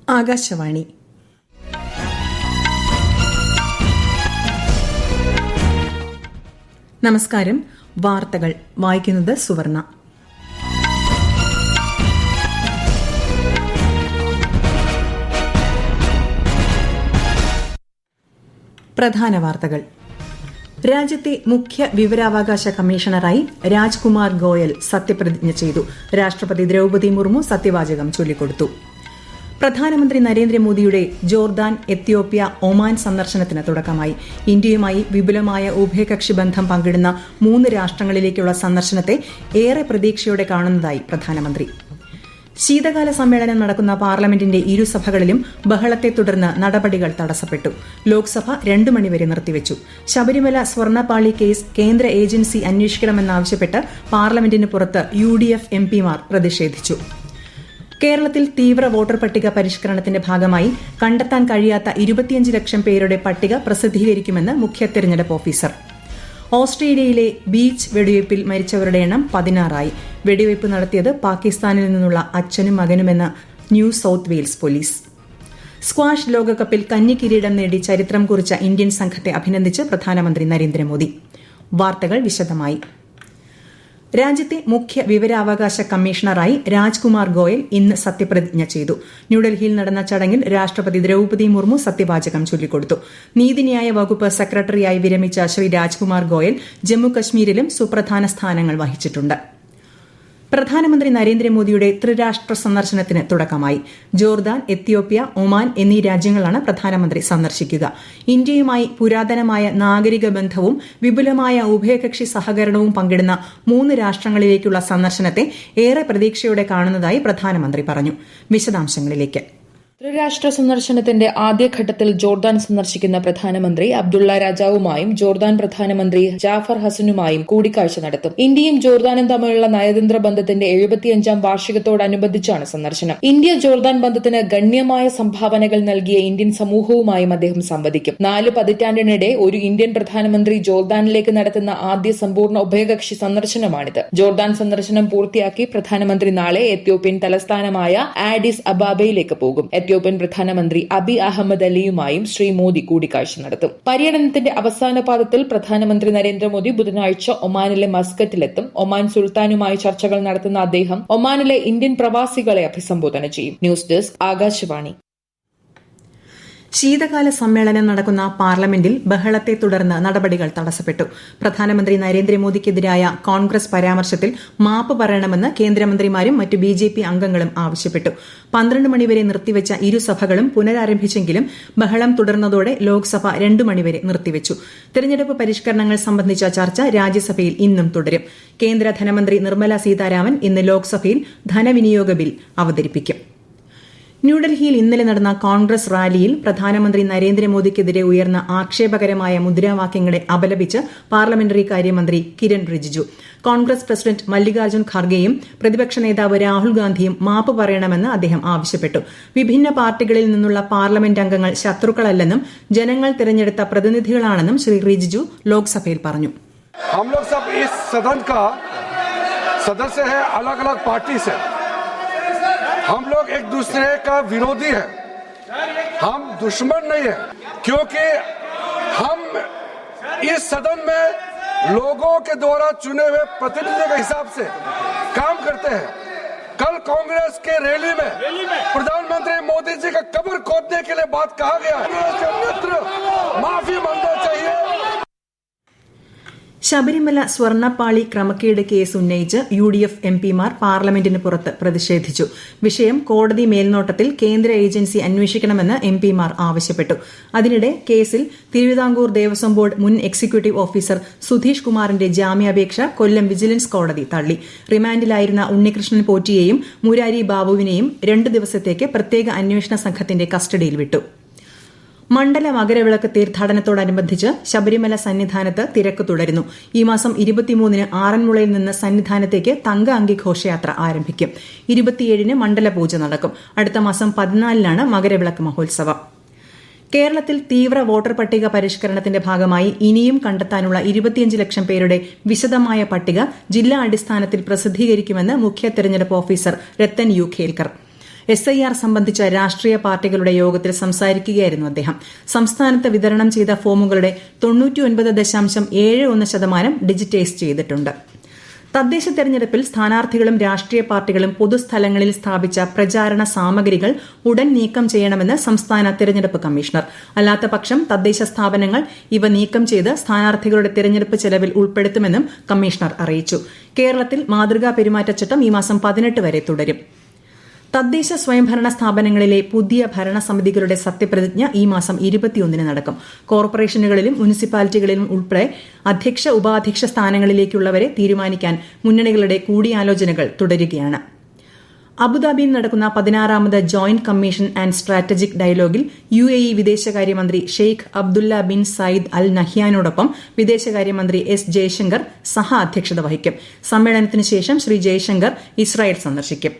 ആകാശവാണി. നമസ്കാരം. വാർത്തകൾ വായിക്കുന്നത് സുവർണ. പ്രധാന വാർത്തകൾ. രാജ്യത്തെ മുഖ്യ വിവരാവകാശ കമ്മീഷണറായി രാജ്കുമാർ ഗോയൽ സത്യപ്രതിജ്ഞ ചെയ്തു. രാഷ്ട്രപതി ദ്രൌപദി മുർമു സത്യവാചകം ചൊല്ലിക്കൊടുത്തു. പ്രധാനമന്ത്രി നരേന്ദ്രമോദിയുടെ ജോർദാൻ, എത്യോപ്യ, ഒമാൻ സന്ദർശനത്തിന് തുടക്കമായി. ഇന്ത്യയുമായി വിപുലമായ ഉഭയകക്ഷി ബന്ധം പങ്കിടുന്ന 3 രാഷ്ട്രങ്ങളിലേക്കുള്ള സന്ദർശനത്തെ ഏറെ പ്രതീക്ഷയോടെ കാണുന്നതായി പ്രധാനമന്ത്രി. ശീതകാല സമ്മേളനം നടക്കുന്ന പാർലമെന്റിന്റെ ഇരുസഭകളിലും ബഹളത്തെ തുടർന്ന് നടപടികൾ തടസ്സപ്പെട്ടു. ലോക്സഭ 2 മണിവരെ നിർത്തിവച്ചു. ശബരിമല സ്വർണ്ണപ്പാളി കേസ് കേന്ദ്ര ഏജൻസി അന്വേഷിക്കണമെന്നാവശ്യപ്പെട്ട് പാർലമെന്റിന് പുറത്ത് UDF MPമാർ പ്രതിഷേധിച്ചു. കേരളത്തിൽ തീവ്ര വോട്ടർ പട്ടിക പരിഷ്കരണത്തിന്റെ ഭാഗമായി കണ്ടെത്താൻ കഴിയാത്ത 25 ലക്ഷം പേരുടെ പട്ടിക പ്രസിദ്ധീകരിക്കുമെന്ന് മുഖ്യ തെരഞ്ഞെടുപ്പ് ഓഫീസർ. ഓസ്ട്രേലിയയിലെ ബീച്ച് വെടിവയ്പിൽ മരിച്ചവരുടെ എണ്ണം 16ആയി. വെടിവയ്പ് നടത്തിയത് പാകിസ്ഥാനിൽ നിന്നുള്ള അച്ഛനും മകനുമെന്ന് New South Wales police. Squash ലോകകപ്പിൽ കന്നി കിരീടം നേടി ചരിത്രം കുറിച്ച ഇന്ത്യൻ സംഘത്തെ അഭിനന്ദിച്ച് പ്രധാനമന്ത്രി നരേന്ദ്രമോദി. വാർത്തകൾ വിശദമായി. രാജ്യത്തെ മുഖ്യ വിവരാവകാശ കമ്മീഷണറായി രാജ്കുമാർ ഗോയൽ ഇന്ന് സത്യപ്രതിജ്ഞ ചെയ്തു. ന്യൂഡൽഹിയിൽ നടന്ന ചടങ്ങിൽ രാഷ്ട്രപതി ദ്രൌപദി മുർമു സത്യവാചകം ചൊല്ലിക്കൊടുത്തു. നീതിന്യായ വകുപ്പ് സെക്രട്ടറിയായി വിരമിച്ച ശ്രീ രാജ്കുമാർ ഗോയൽ ജമ്മുകശ്മീരിലും സുപ്രധാന സ്ഥാനങ്ങൾ വഹിച്ചിട്ടുണ്ട്. പ്രധാനമന്ത്രി നരേന്ദ്രമോദിയുടെ ത്രിരാഷ്ട്ര സന്ദർശനത്തിന് തുടക്കമായി. ജോർദാൻ, എത്യോപ്യ, ഒമാൻ എന്നീ രാജ്യങ്ങളാണ് പ്രധാനമന്ത്രി സന്ദർശിക്കുക. ഇന്ത്യയുമായി പുരാതനമായ നാഗരിക ബന്ധവും വിപുലമായ ഉഭയകക്ഷി സഹകരണവും പങ്കിടുന്ന 3 രാഷ്ട്രങ്ങളിലേക്കുള്ള സന്ദർശനത്തെ ഏറെ പ്രതീക്ഷയോടെ കാണുന്നതായി പ്രധാനമന്ത്രി പറഞ്ഞു. വിശദാംശങ്ങളിലേക്ക്. ത്രിരാഷ്ട്ര സന്ദർശനത്തിന്റെ ആദ്യഘട്ടത്തിൽ ജോർദാൻ സന്ദർശിക്കുന്ന പ്രധാനമന്ത്രി അബ്ദുള്ള രാജാവുമായും ജോർദാൻ പ്രധാനമന്ത്രി ജാഫർ ഹസനുമായും കൂടിക്കാഴ്ച നടത്തും. ഇന്ത്യയും ജോർദാനും തമ്മിലുള്ള നയതന്ത്ര ബന്ധത്തിന്റെ 75ാം വാർഷികത്തോടനുബന്ധിച്ചാണ് സന്ദർശനം. ഇന്ത്യ ജോർദാൻ ബന്ധത്തിന് ഗണ്യമായ സംഭാവനകൾ നൽകിയ ഇന്ത്യൻ സമൂഹവുമായും അദ്ദേഹം സംവദിക്കും. 4 പതിറ്റാണ്ടിനിടെ ഒരു ഇന്ത്യൻ പ്രധാനമന്ത്രി ജോർദാനിലേക്ക് നടത്തുന്ന ആദ്യ സമ്പൂർണ്ണ ഉഭയകക്ഷി സന്ദർശനമാണിത്. ജോർദാൻ സന്ദർശനം പൂർത്തിയാക്കി പ്രധാനമന്ത്രി നാളെ എത്യോപ്യൻ തലസ്ഥാനമായ ആഡിസ് അബാബയിലേക്ക് പോകും. എത്യോപ്യൻ പ്രധാനമന്ത്രി അബി അഹമ്മദ് അലിയുമായും ശ്രീ മോദി കൂടിക്കാഴ്ച നടത്തും. പര്യടനത്തിന്റെ അവസാന പാദത്തിൽ പ്രധാനമന്ത്രി നരേന്ദ്രമോദി ബുധനാഴ്ച ഒമാനിലെ മസ്കറ്റിലെത്തും. ഒമാൻ സുൽത്താനുമായി ചർച്ചകൾ നടത്തുന്ന അദ്ദേഹം ഒമാനിലെ ഇന്ത്യൻ പ്രവാസികളെ അഭിസംബോധന ചെയ്യും. News desk Akashvani. ശീതകാല സമ്മേളനം നടക്കുന്ന പാർലമെന്റിൽ ബഹളത്തെ തുടർന്ന് നടപടികൾ തടസ്സപ്പെട്ടു. പ്രധാനമന്ത്രി നരേന്ദ്രമോദിക്കെതിരായ കോൺഗ്രസ് പരാമർശത്തിൽ മാപ്പ് പറയണമെന്ന് കേന്ദ്രമന്ത്രിമാരും മറ്റ് BJP അംഗങ്ങളും ആവശ്യപ്പെട്ടു. 12 മണിവരെ നിർത്തിവച്ച ഇരുസഭകളും പുനരാരംഭിച്ചെങ്കിലും ബഹളം തുടർന്നതോടെ ലോക്സഭ 2 മണിവരെ നിർത്തിവച്ചു. തെരഞ്ഞെടുപ്പ് പരിഷ്കരണങ്ങൾ സംബന്ധിച്ച ചർച്ച രാജ്യസഭയിൽ ഇന്നും തുടരും. കേന്ദ്ര ധനമന്ത്രി നിർമ്മല സീതാരാമൻ ഇന്ന് ലോക്സഭയിൽ ധനവിനിയോഗ ബിൽ അവതരിപ്പിക്കും. ന്യൂഡൽഹിയിൽ ഇന്നലെ നടന്ന കോൺഗ്രസ് റാലിയിൽ പ്രധാനമന്ത്രി നരേന്ദ്രമോദിക്കെതിരെ ഉയർന്ന ആക്ഷേപകരമായ മുദ്രാവാക്യങ്ങളെ അപലപിച്ച് പാർലമെന്ററി കാര്യമന്ത്രി കിരൺ റിജിജു. കോൺഗ്രസ് പ്രസിഡന്റ് മല്ലികാർജ്ജുൻ ഖാർഗെയും പ്രതിപക്ഷ നേതാവ് രാഹുൽ ഗാന്ധിയും മാപ്പ് പറയണമെന്ന് അദ്ദേഹം ആവശ്യപ്പെട്ടു. വിഭിന്ന പാർട്ടികളിൽ നിന്നുള്ള പാർലമെന്റ് അംഗങ്ങൾ ശത്രുക്കളല്ലെന്നും ജനങ്ങൾ തിരഞ്ഞെടുത്ത പ്രതിനിധികളാണെന്നും ശ്രീ റിജിജു ലോക്സഭയിൽ പറഞ്ഞു. हम लोग एक दूसरे का विरोधी है, हम दुश्मन नहीं है, क्योंकि हम इस सदन में लोगों के द्वारा चुने हुए प्रतिनिधि के हिसाब से काम करते हैं. कल कांग्रेस के रैली में प्रधानमंत्री मोदी जी का कब्र खोदने के लिए बात कहा गया है. मित्र माफी मांगना चाहिए. ശബരിമല സ്വർണ്ണപ്പാളി ക്രമക്കേട് കേസ് ഉന്നയിച്ച് UDF MPമാർ പാർലമെന്റിന് പുറത്ത് പ്രതിഷേധിച്ചു. വിഷയം കോടതി മേൽനോട്ടത്തിൽ കേന്ദ്ര ഏജൻസി അന്വേഷിക്കണമെന്ന് MPമാർ ആവശ്യപ്പെട്ടു. അതിനിടെ കേസിൽ തിരുവിതാംകൂർ ദേവസ്വം ബോർഡ് മുൻ എക്സിക്യൂട്ടീവ് ഓഫീസർ സുധീഷ് കുമാറിന്റെ ജാമ്യാപേക്ഷ കൊല്ലം വിജിലൻസ് കോടതി തള്ളി. റിമാൻഡിലായിരുന്ന ഉണ്ണികൃഷ്ണൻ പോറ്റിയെയും മുരാരി ബാബുവിനെയും 2 ദിവസത്തേക്ക് പ്രത്യേക അന്വേഷണ സംഘത്തിന്റെ കസ്റ്റഡിയിൽ വിട്ടു. മണ്ഡല മകരവിളക്ക് തീർത്ഥാടനത്തോടനുബന്ധിച്ച് ശബരിമല സന്നിധാനത്ത് തിരക്ക് തുടരുന്നു. ഈ മാസം 23-ന് ആറന്മുളയിൽ നിന്ന് സന്നിധാനത്തേക്ക് തങ്ക അങ്കി ഘോഷയാത്ര ആരംഭിക്കും. 27-ന് മണ്ഡലപൂജ നടക്കും. അടുത്ത മാസം 14-നാണ് മകരവിളക്ക് മഹോത്സവം. കേരളത്തിൽ തീവ്ര വോട്ടർ പട്ടിക പരിഷ്കരണത്തിന്റെ ഭാഗമായി ഇനിയും കണ്ടെത്താനുള്ള 25 ലക്ഷം പേരുടെ വിശദമായ പട്ടിക ജില്ലാ അടിസ്ഥാനത്തിൽ പ്രസിദ്ധീകരിക്കുമെന്ന് മുഖ്യ തെരഞ്ഞെടുപ്പ് officer Rathan U Kelkar. SIR സംബന്ധിച്ച രാഷ്ട്രീയ പാർട്ടികളുടെ യോഗത്തിൽ സംസാരിക്കുകയായിരുന്നു അദ്ദേഹം. സംസ്ഥാനത്ത് വിതരണം ചെയ്ത ഫോമുകളുടെ 99.71% ഡിജിറ്റൈസ് ചെയ്തിട്ടുണ്ട്. തദ്ദേശ തെരഞ്ഞെടുപ്പിൽ സ്ഥാനാർത്ഥികളും രാഷ്ട്രീയ പാർട്ടികളും പൊതുസ്ഥലങ്ങളിൽ സ്ഥാപിച്ച പ്രചാരണ സാമഗ്രികൾ ഉടൻ നീക്കം ചെയ്യണമെന്ന് സംസ്ഥാന തെരഞ്ഞെടുപ്പ് കമ്മീഷണർ. അല്ലാത്തപക്ഷം തദ്ദേശ സ്ഥാപനങ്ങൾ ഇവ നീക്കം ചെയ്ത് സ്ഥാനാർത്ഥികളുടെ തെരഞ്ഞെടുപ്പ് ചെലവിൽ ഉൾപ്പെടുത്തുമെന്നും കമ്മീഷണർ അറിയിച്ചു. കേരളത്തിൽ മാതൃകാ പെരുമാറ്റച്ചട്ടം ഈ മാസം 18 വരെ തുടരും. തദ്ദേശ സ്വയംഭരണ സ്ഥാപനങ്ങളിലെ പുതിയ ഭരണസമിതികളുടെ സത്യപ്രതിജ്ഞ ഈ മാസം 21 നടക്കും. കോർപ്പറേഷനുകളിലും മുനിസിപ്പാലിറ്റികളിലും ഉൾപ്പെടെ അധ്യക്ഷ ഉപാധ്യക്ഷ സ്ഥാനങ്ങളിലേക്കുള്ളവരെ തീരുമാനിക്കാൻ മുന്നണികളുടെ കൂടിയാലോചനകൾ തുടരുകയാണ്. അബുദാബിയിൽ നടക്കുന്ന 16ാമത് ജോയിന്റ് കമ്മീഷൻ ആൻഡ് സ്ട്രാറ്റജിക് ഡയലോഗിൽ UAE വിദേശകാര്യമന്ത്രി Sheikh Abdullah bin Zayed Al നഹ്യാനോടൊപ്പം വിദേശകാര്യമന്ത്രി S. ജയശങ്കർ സഹ അധ്യക്ഷത വഹിക്കും. സമ്മേളനത്തിന് ശേഷം ശ്രീ ജയശങ്കർ ഇസ്രായേൽ സന്ദർശിക്കും.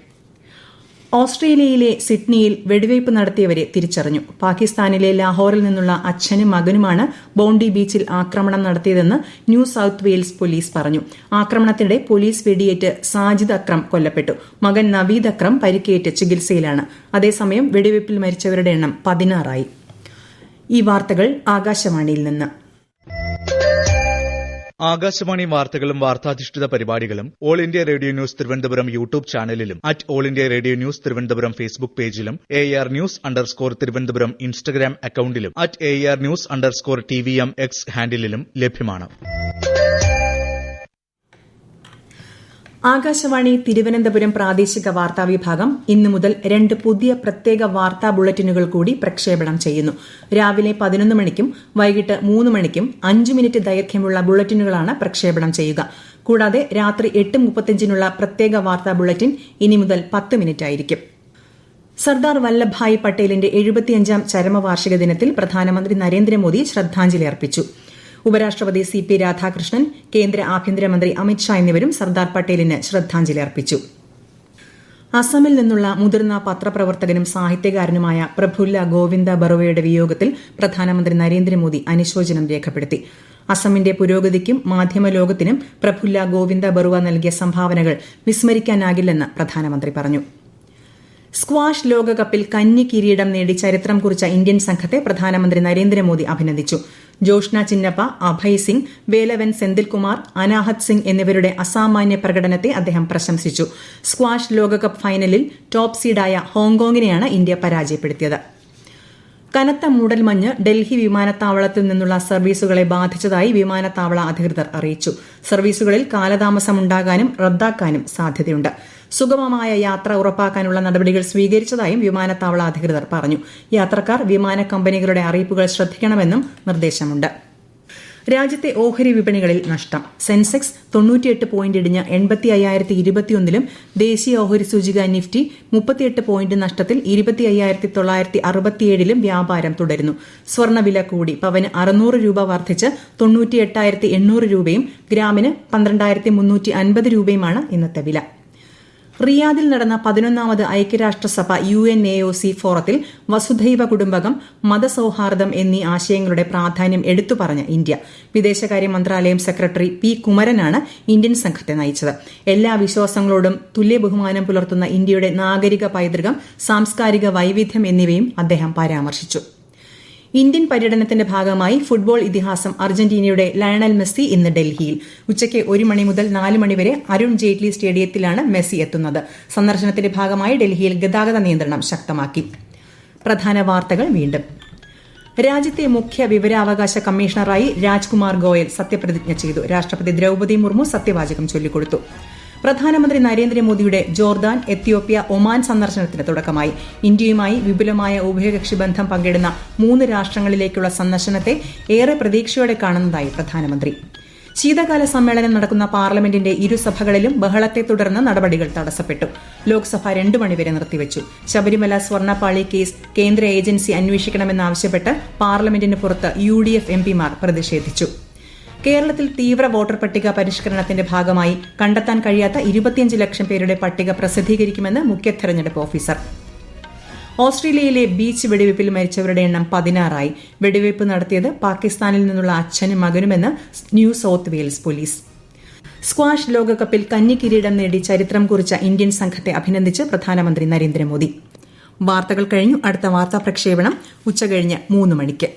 ഓസ്ട്രേലിയയിലെ സിഡ്നിയിൽ വെടിവയ്പ് നടത്തിയവരെ തിരിച്ചറിഞ്ഞു. പാകിസ്ഥാനിലെ ലാഹോറിൽ നിന്നുള്ള അച്ഛനും മകനുമാണ് ബോണ്ടി ബീച്ചിൽ ആക്രമണം നടത്തിയതെന്ന് ന്യൂ സൌത്ത് വെയിൽസ് പോലീസ് പറഞ്ഞു. ആക്രമണത്തിനിടെ പോലീസ് വെടിയേറ്റ് സാജിദ് അക്രം കൊല്ലപ്പെട്ടു. മകൻ നവീദ് അക്രം പരിക്കേറ്റ് ചികിത്സയിലാണ്. അതേസമയം വെടിവയ്പിൽ മരിച്ചവരുടെ എണ്ണം 16 ഈ വാർത്തകൾ ആകാശവാണിയിൽ നിന്ന്. ആകാശവാണി വാർത്തകളും വാർത്താധിഷ്ഠിത പരിപാടികളും All India Radio News Thiruvananthapuram YouTube ചാനലിലും All India Radio News Thiruvananthapuram Facebook പേജിലും AR News_ തിരുവനന്തപുരം ഇൻസ്റ്റഗ്രാം അക്കൌണ്ടിലും AR News_TVM X ഹാൻഡിലും ലഭ്യമാണ്. ആകാശവാണി തിരുവനന്തപുരം പ്രാദേശിക വാർത്താ വിഭാഗം ഇന്നു മുതൽ 2 പുതിയ പ്രത്യേക വാർത്താ ബുള്ളറ്റിനുകൾ കൂടി പ്രക്ഷേപണം ചെയ്യുന്നു. രാവിലെ 11 മണിക്കും വൈകിട്ട് 3 മണിക്കും 5 മിനിറ്റ് ദൈർഘ്യമുള്ള ബുള്ളറ്റിനുകളാണ് പ്രക്ഷേപണം ചെയ്യുക. കൂടാതെ രാത്രി 8:35 പ്രത്യേക വാർത്താ ബുള്ളറ്റിൻ ഇനി മുതൽ 10 മിനിറ്റ് ആയിരിക്കും. സർദാർ വല്ലഭായ് പട്ടേലിന്റെ 75ാം ചരമവാർഷിക ദിനത്തിൽ പ്രധാനമന്ത്രി നരേന്ദ്രമോദി ശ്രദ്ധാഞ്ജലി അർപ്പിച്ചു. ഉപരാഷ്ട്രപതി CP രാധാകൃഷ്ണൻ, കേന്ദ്ര ആഭ്യന്തരമന്ത്രി അമിത്ഷാ എന്നിവരും സർദാർ പട്ടേലിന് ശ്രദ്ധാഞ്ജലി അർപ്പിച്ചു. അസമിൽ നിന്നുള്ള മുതിർന്ന പത്രപ്രവർത്തകനും സാഹിത്യകാരനുമായ പ്രഫുല്ല ഗോവിന്ദ ബറുവയുടെ വിയോഗത്തിൽ പ്രധാനമന്ത്രി നരേന്ദ്രമോദി അനുശോചനം രേഖപ്പെടുത്തി. അസമിന്റെ പുരോഗതിക്കും മാധ്യമലോകത്തിനും പ്രഫുല്ല ഗോവിന്ദ ബറുവ നൽകിയ സംഭാവനകൾ വിസ്മരിക്കാനാകില്ലെന്ന് പ്രധാനമന്ത്രി പറഞ്ഞു. സ്ക്വാഷ് ലോകകപ്പിൽ കന്നി കിരീടം നേടി ചരിത്രം കുറിച്ച ഇന്ത്യൻ സംഘത്തെ പ്രധാനമന്ത്രി നരേന്ദ്രമോദി അഭിനന്ദിച്ചു. ജോഷ്ന ചിന്നപ്പ, അഭയ് സിംഗ്, വേലവൻ സെന്തിൽകുമാർ, അനാഹത് സിംഗ് എന്നിവരുടെ അസാമാന്യ പ്രകടനത്തെ അദ്ദേഹം പ്രശംസിച്ചു. സ്ക്വാഷ് ലോകകപ്പ് ഫൈനലിൽ ടോപ്പ് സീഡായ ഹോങ്കോങ്ങിനെയാണ് ഇന്ത്യ പരാജയപ്പെടുത്തിയത്. കനത്ത മൂടൽമഞ്ഞ് ഡൽഹി വിമാനത്താവളത്തിൽ നിന്നുള്ള സർവീസുകളെ ബാധിച്ചതായി വിമാനത്താവള അധികൃതർ അറിയിച്ചു. സർവീസുകളിൽ കാലതാമസമുണ്ടാകാനും റദ്ദാക്കാനും സാധ്യതയുണ്ട്. സുഗമമായ യാത്ര ഉറപ്പാക്കാനുള്ള നടപടികൾ സ്വീകരിച്ചതായും വിമാനത്താവള അധികൃതർ പറഞ്ഞു. യാത്രക്കാർ വിമാന കമ്പനികളുടെ അറിയിപ്പുകൾ ശ്രദ്ധിക്കണമെന്നും നിർദ്ദേശമുണ്ട്. രാജ്യത്തെ ഓഹരി വിപണികളിൽ നഷ്ടം. സെൻസെക്സ് 98 പോയിന്റ് ഇടിഞ്ഞ് 85,021ലും ദേശീയ ഓഹരി സൂചിക നിഫ്റ്റി 38 പോയിന്റ് നഷ്ടത്തിൽ 25,967ലും വ്യാപാരം തുടരുന്നു. സ്വർണ്ണവില കൂടി. പവന് 600 രൂപ വർദ്ധിച്ച് 98,800 രൂപയും ഗ്രാമിന് 12,350 രൂപയുമാണ് ഇന്നത്തെ വില. റിയാദിൽ നടന്ന 11ാമത് ഐക്യരാഷ്ട്രസഭ UNAOC ഫോറത്തിൽ വസുധൈവ കുടുംബകം, മതസൌഹാർദ്ദം എന്നീ ആശയങ്ങളുടെ പ്രാധാന്യം എടുത്തുപറഞ്ഞ ഇന്ത്യ. വിദേശകാര്യ മന്ത്രാലയം സെക്രട്ടറി P. കുമരനാണ് ഇന്ത്യൻ സംഘത്തെ നയിച്ചത്. എല്ലാ വിശ്വാസങ്ങളോടും തുല്യ ബഹുമാനം പുലർത്തുന്ന ഇന്ത്യയുടെ നാഗരിക പൈതൃകം, സാംസ്കാരിക വൈവിധ്യം എന്നിവയും അദ്ദേഹം പരാമർശിച്ചു. ഇന്ത്യൻ പര്യടനത്തിന്റെ ഭാഗമായി ഫുട്ബോൾ ഇതിഹാസം അർജന്റീനയുടെ ലയണൽ മെസ്സി ഇന്ന് ഡൽഹിയിൽ. ഉച്ചയ്ക്ക് 1 മണി മുതൽ 4 മണി വരെ അരുൺ ജെയ്റ്റ്ലി സ്റ്റേഡിയത്തിലാണ് മെസ്സി എത്തുന്നത്. സന്ദർശനത്തിന്റെ ഭാഗമായി ഡൽഹിയിൽ ഗതാഗത നിയന്ത്രണം ശക്തമാക്കി. പ്രധാന വാർത്തകൾ വീണ്ടും. രാജ്യത്തെ മുഖ്യ വിവരാവകാശ കമ്മീഷണറായി രാജ്കുമാർ ഗോയൽ സത്യപ്രതിജ്ഞ ചെയ്തു. രാഷ്ട്രപതി ദ്രൌപദി മുർമു സത്യവാചകം ചൊല്ലിക്കൊടുത്തു. പ്രധാനമന്ത്രി നരേന്ദ്രമോദിയുടെ ജോർദാൻ, എത്യോപ്യ, ഒമാൻ സന്ദർശനത്തിന് തുടക്കമായി. ഇന്ത്യയുമായി വിപുലമായ ഉഭയകക്ഷി ബന്ധം പങ്കിടുന്ന 3 രാഷ്ട്രങ്ങളിലേക്കുള്ള സന്ദർശനത്തെ ഏറെ പ്രതീക്ഷയോടെ കാണുന്നതായി പ്രധാനമന്ത്രി. ശീതകാല സമ്മേളനം നടക്കുന്ന പാർലമെന്റിന്റെ ഇരുസഭകളിലും ബഹളത്തെ തുടർന്ന് നടപടികൾ തടസ്സപ്പെട്ടു. ലോക്സഭ 2 മണിവരെ നിർത്തിവച്ചു. ശബരിമല സ്വർണ്ണപ്പാളി കേസ് കേന്ദ്ര ഏജൻസി അന്വേഷിക്കണമെന്നാവശ്യപ്പെട്ട് പാർലമെന്റിന് പുറത്ത് UDF MPമാർ പ്രതിഷേധിച്ചു. കേരളത്തിൽ തീവ്ര വോട്ടർ പട്ടിക പരിഷ്കരണത്തിന്റെ ഭാഗമായി കണ്ടെത്താൻ കഴിയാത്ത 25 ലക്ഷം പേരുടെ പട്ടിക പ്രസിദ്ധീകരിക്കുമെന്ന് മുഖ്യ തെരഞ്ഞെടുപ്പ് ഓഫീസർ. ഓസ്ട്രേലിയയിലെ ബീച്ച് വെടിവയ്പിൽ മരിച്ചവരുടെ എണ്ണം 16. വെടിവയ്പ് നടത്തിയത് പാകിസ്ഥാനിൽ നിന്നുള്ള അച്ഛനും മകനുമെന്ന് New South Wales police. Squash ലോകകപ്പിൽ കന്നി കിരീടം നേടി ചരിത്രം കുറിച്ച ഇന്ത്യൻ സംഘത്തെ അഭിനന്ദിച്ച് പ്രധാനമന്ത്രി നരേന്ദ്രമോദി. വാർത്തകൾ കഴിഞ്ഞു. അടുത്ത വാർത്താ പ്രക്ഷേപണം ഉച്ചകഴിഞ്ഞ് 3 മണിക്ക്.